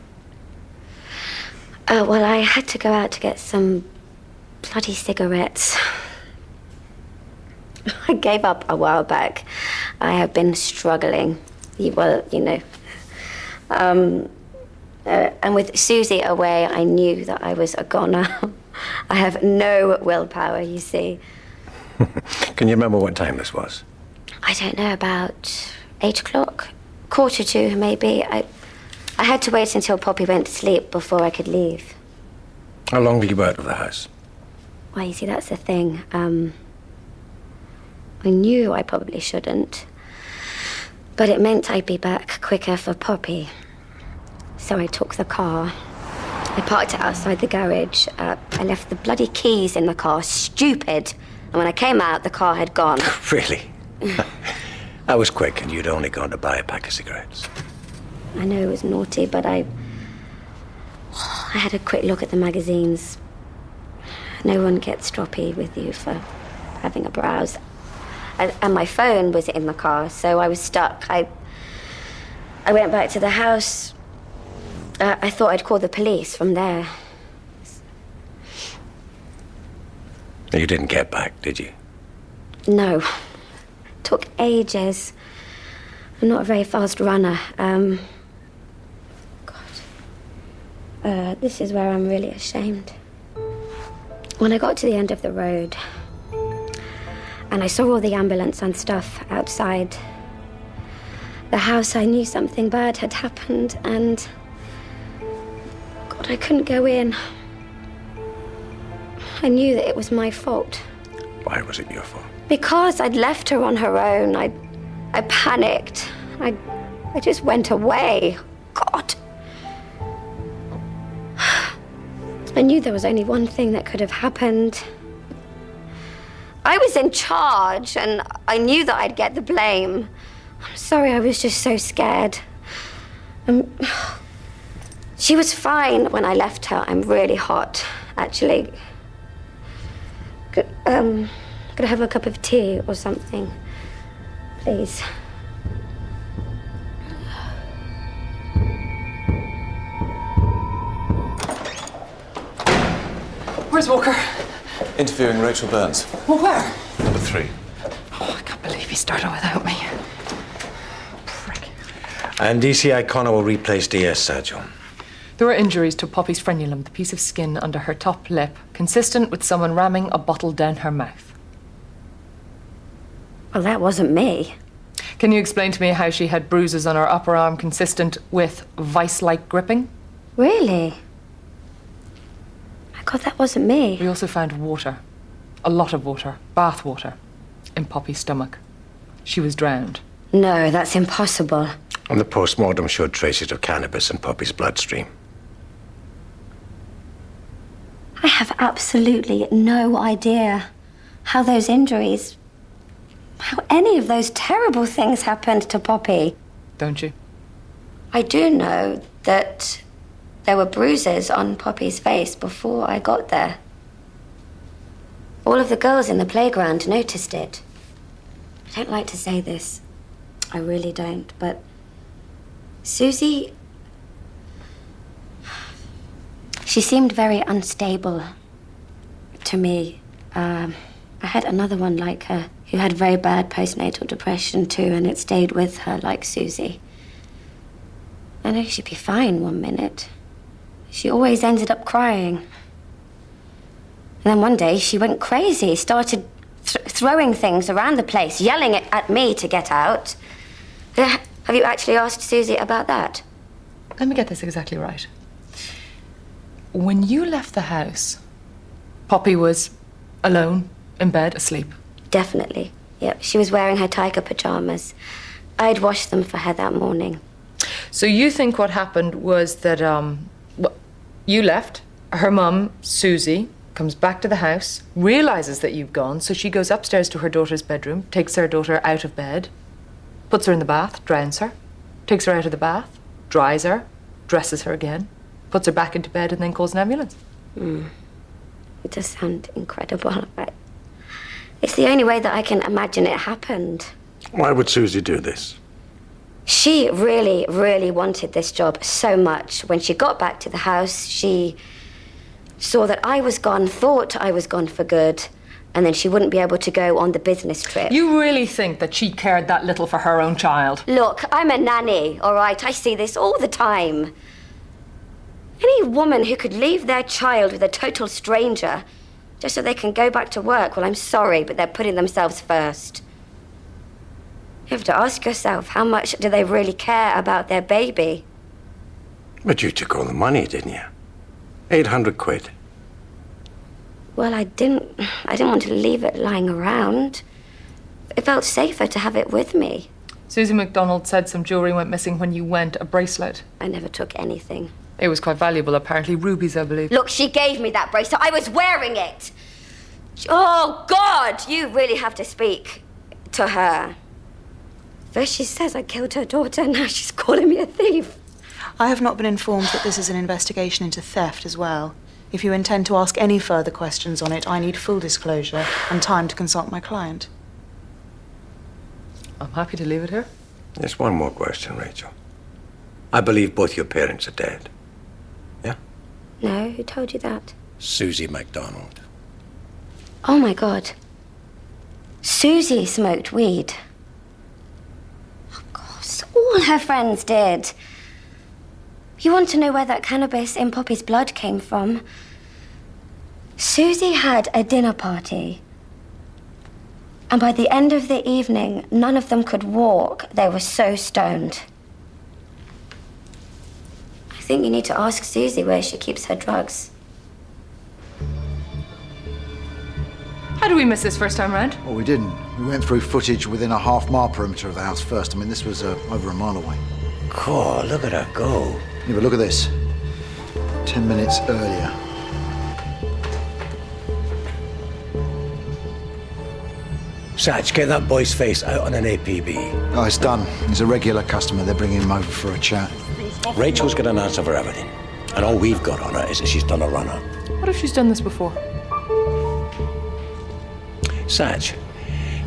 Well, I had to go out to get some bloody cigarettes. I gave up a while back. I have been struggling. Well, you know. And with Susie away, I knew that I was a goner. I have no willpower, you see. Can you remember what time this was? I don't know, about 8 o'clock, 1:45 maybe. I had to wait until Poppy went to sleep before I could leave. How long were you out of the house? Well, you see, that's the thing. I knew I probably shouldn't, but it meant I'd be back quicker for Poppy. So I took the car. I parked it outside the garage. I left the bloody keys in the car, stupid. And when I came out, the car had gone. Really? I was quick and you'd only gone to buy a pack of cigarettes. I know it was naughty, but I had a quick look at the magazines. No one gets stroppy with you for having a browse. And my phone was in the car, so I was stuck. I went back to the house. I thought I'd call the police from there. You didn't get back, did you? No. Took ages. I'm not a very fast runner. This is where I'm really ashamed. When I got to the end of the road, and I saw all the ambulance and stuff outside the house, I knew something bad had happened, and God, I couldn't go in. I knew that it was my fault. Why was it your fault? Because I'd left her on her own. I panicked. I just went away. God. I knew there was only one thing that could have happened. I was in charge, and I knew that I'd get the blame. I'm sorry, I was just so scared. She was fine when I left her. I'm really hot, actually. Could I have a cup of tea or something, please? Where's Walker? Interviewing Rachel Burns. Well, where? Number 3. Oh, I can't believe he started without me. And DCI Connor will replace DS Sergio. There were injuries to Poppy's frenulum, the piece of skin under her top lip, consistent with someone ramming a bottle down her mouth. Well, that wasn't me. Can you explain to me how she had bruises on her upper arm consistent with vice-like gripping? Really? My God, that wasn't me. We also found water. A lot of water. Bath water. In Poppy's stomach. She was drowned. No, that's impossible. And the post-mortem showed traces of cannabis in Poppy's bloodstream. I have absolutely no idea how those injuries, how any of those terrible things happened to Poppy. Don't you? I do know that there were bruises on Poppy's face before I got there. All of the girls in the playground noticed it. I don't like to say this. I really don't, but Susie... She seemed very unstable to me. I had another one like her who had very bad postnatal depression too, and it stayed with her like Susie. I know she'd be fine one minute. She always ended up crying. And then one day she went crazy, started throwing things around the place, yelling at me to get out. Have you actually asked Susie about that? Let me get this exactly right. When you left the house, Poppy was alone, in bed, asleep. Definitely. Yep, she was wearing her tiger pajamas. I'd washed them for her that morning. So you think what happened was that you left, her mum, Susie, comes back to the house, realises that you've gone, so she goes upstairs to her daughter's bedroom, takes her daughter out of bed, puts her in the bath, drowns her, takes her out of the bath, dries her, dresses her again, puts her back into bed, and then calls an ambulance. It does sound incredible. It's the only way that I can imagine it happened. Why would Susie do this? She really, really wanted this job so much. When she got back to the house, she saw that I was gone, thought I was gone for good, and then she wouldn't be able to go on the business trip. You really think that she cared that little for her own child? Look, I'm a nanny, all right? I see this all the time. Any woman who could leave their child with a total stranger just so they can go back to work, well, I'm sorry, but they're putting themselves first. You have to ask yourself, how much do they really care about their baby? But you took all the money, didn't you? 800 quid. Well, I didn't want to leave it lying around. It felt safer to have it with me. Susie MacDonald said some jewellery went missing when you went, a bracelet. I never took anything. It was quite valuable, apparently. Rubies, I believe. Look, she gave me that bracelet. I was wearing it. Oh, God! You really have to speak to her. First she says I killed her daughter, now she's calling me a thief. I have not been informed that this is an investigation into theft as well. If you intend to ask any further questions on it, I need full disclosure and time to consult my client. I'm happy to leave it here. Just one more question, Rachel. I believe both your parents are dead. Yeah? No, who told you that? Susie MacDonald. Oh, my God. Susie smoked weed. Of course, all her friends did. You want to know where that cannabis in Poppy's blood came from? Susie had a dinner party. And by the end of the evening, none of them could walk. They were so stoned. I think you need to ask Susie where she keeps her drugs. How did we miss this first time round? Well, we didn't. We went through footage within a half-mile perimeter of the house first. I mean, this was over a mile away. Cool, look at her go. Yeah, but look at this. 10 minutes earlier. Satch, get that boy's face out on an APB. Oh, it's done. He's a regular customer. They're bringing him over for a chat. Rachel's got an answer for everything. And all we've got on her is that she's done a run-up. What if she's done this before? Satch,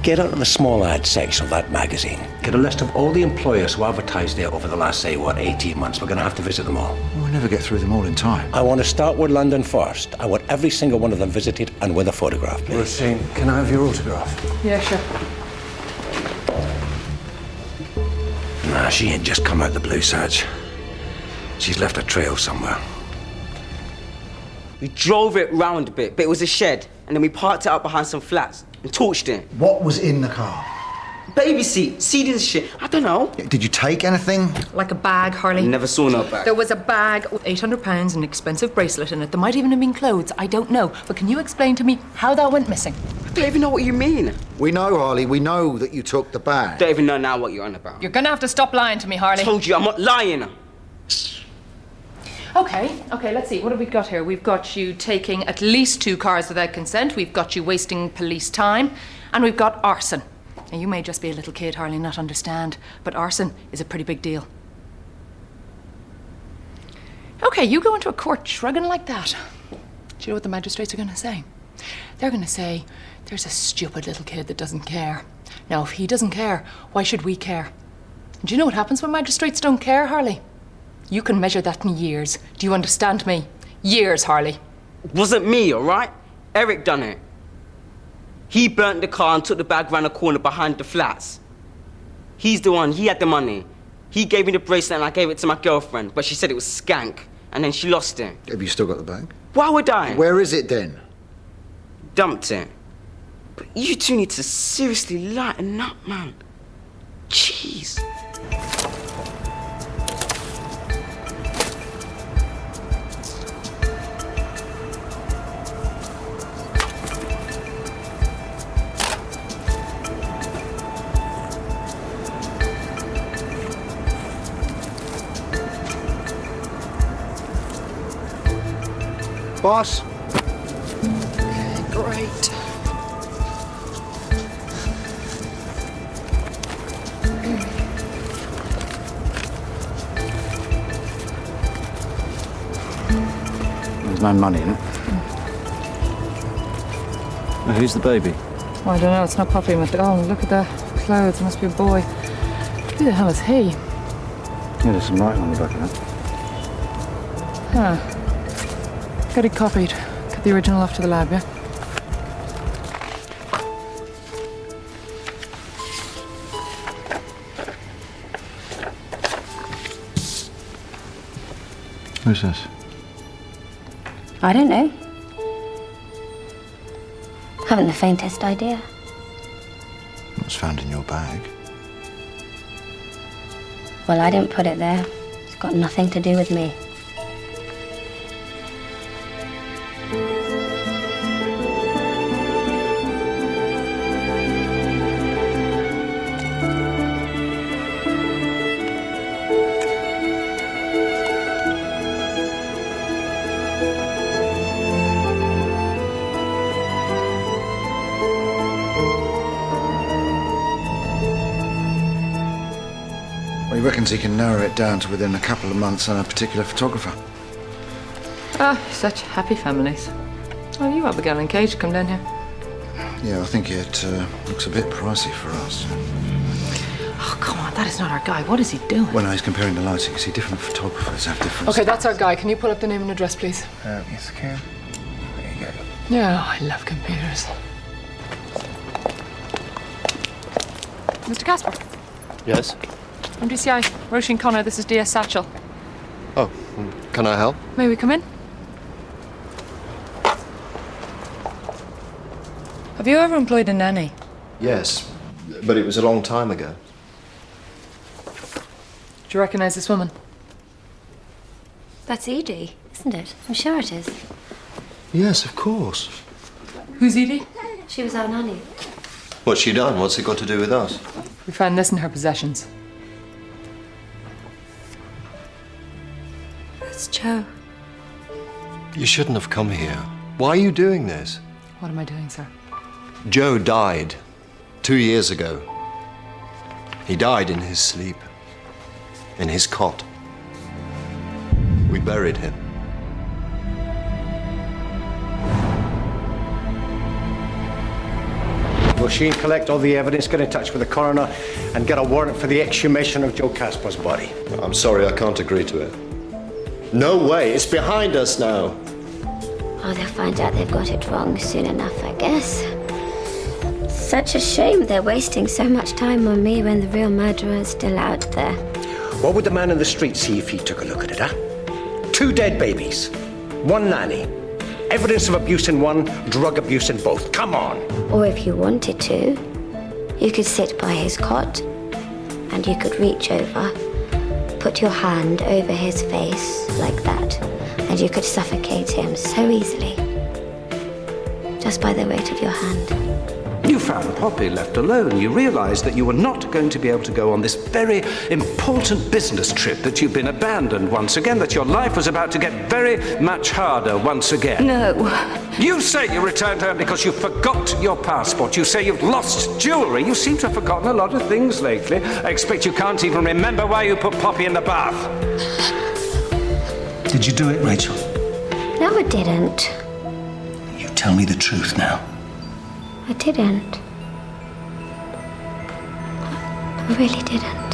get onto the small ad section of that magazine. Get a list of all the employers who advertised there over the last, say, 18 months. We're going to have to visit them all. We'll never get through them all in time. I want to start with London first. I want every single one of them visited and with a photograph, please. Racine, can I have your autograph? Yeah, sure. Nah, she ain't just come out the blue, Satch. She's left a trail somewhere. We drove it round a bit, but it was a shed, and then we parked it up behind some flats and torched it. What was in the car? Baby seat, seeding shit. I don't know. Did you take anything? Like a bag, Harley. Never saw no bag. There was a bag with £800 and an expensive bracelet in it. There might even have been clothes. I don't know. But can you explain to me how that went missing? I don't even know what you mean. We know, Harley. We know that you took the bag. Don't even know now what you're on about. You're gonna have to stop lying to me, Harley. I told you, I'm not lying. Okay, let's see. What have we got here? We've got you taking at least 2 cars without consent. We've got you wasting police time. And we've got arson. Now, you may just be a little kid, Harley, not understand, but arson is a pretty big deal. Okay, you go into a court shrugging like that. Do you know what the magistrates are going to say? They're going to say, there's a stupid little kid that doesn't care. Now, if he doesn't care, why should we care? Do you know what happens when magistrates don't care, Harley? You can measure that in years. Do you understand me? Years, Harley. Wasn't me, all right? Eric done it. He burnt the car and took the bag round the corner behind the flats. He's the one, he had the money. He gave me the bracelet and I gave it to my girlfriend, but she said it was skank, and then she lost it. Have you still got the bag? Why would I? Where is it then? Dumped it. But you two need to seriously lighten up, man. Jeez. Boss? Great. There's no money in it. Now, who's the baby? Oh, I don't know, it's not Poppy. Oh, look at the clothes, it must be a boy. Who the hell is he? Yeah, there's some writing on the back of that. Huh. Get it copied. Get the original off to the lab, yeah? Who's this? I don't know. Haven't the faintest idea. What's found in your bag? Well, I didn't put it there. It's got nothing to do with me. He reckons he can narrow it down to within a couple of months and a particular photographer. Ah, such happy families. Oh, you Abigail and Kate come down here. Yeah, I think it looks a bit pricey for us. Oh, come on, that is not our guy. What is he doing? Well, no, he's comparing the lighting. You see, different photographers have different... Okay, that's our guy. Can you pull up the name and address, please? Yes, I can. There you go. Yeah, I love computers. Mr. Casper. Yes? I'm DCI. Roisin Connor, this is DS Satchel. Oh, can I help? May we come in? Have you ever employed a nanny? Yes, but it was a long time ago. Do you recognise this woman? That's Edie, isn't it? I'm sure it is. Yes, of course. Who's Edie? She was our nanny. What's she done? What's it got to do with us? We found this in her possessions. That's Joe. You shouldn't have come here. Why are you doing this? What am I doing, sir? Joe died 2 years ago. He died in his sleep, in his cot. We buried him. Roisin, collect all the evidence, get in touch with the coroner, and get a warrant for the exhumation of Joe Casper's body. I'm sorry, I can't agree to it. No way, it's behind us now. Oh, they'll find out they've got it wrong soon enough, I guess. Such a shame they're wasting so much time on me when the real murderer is still out there. What would the man in the street see if he took a look at it, huh? 2 dead babies, 1 nanny, evidence of abuse in one, drug abuse in both. Come on! Or if you wanted to, you could sit by his cot and you could reach over, put your hand over his face like that, and you could suffocate him so easily. Just by the weight of your hand. You found Poppy left alone. You realized that you were not going to be able to go on this very important business trip, that you'd been abandoned once again, that your life was about to get very much harder once again. No. You say you returned home because you forgot your passport. You say you've lost jewelry. You seem to have forgotten a lot of things lately. I expect you can't even remember why you put Poppy in the bath. Did you do it, Rachel? No, I didn't. You tell me the truth now. I didn't. I really didn't.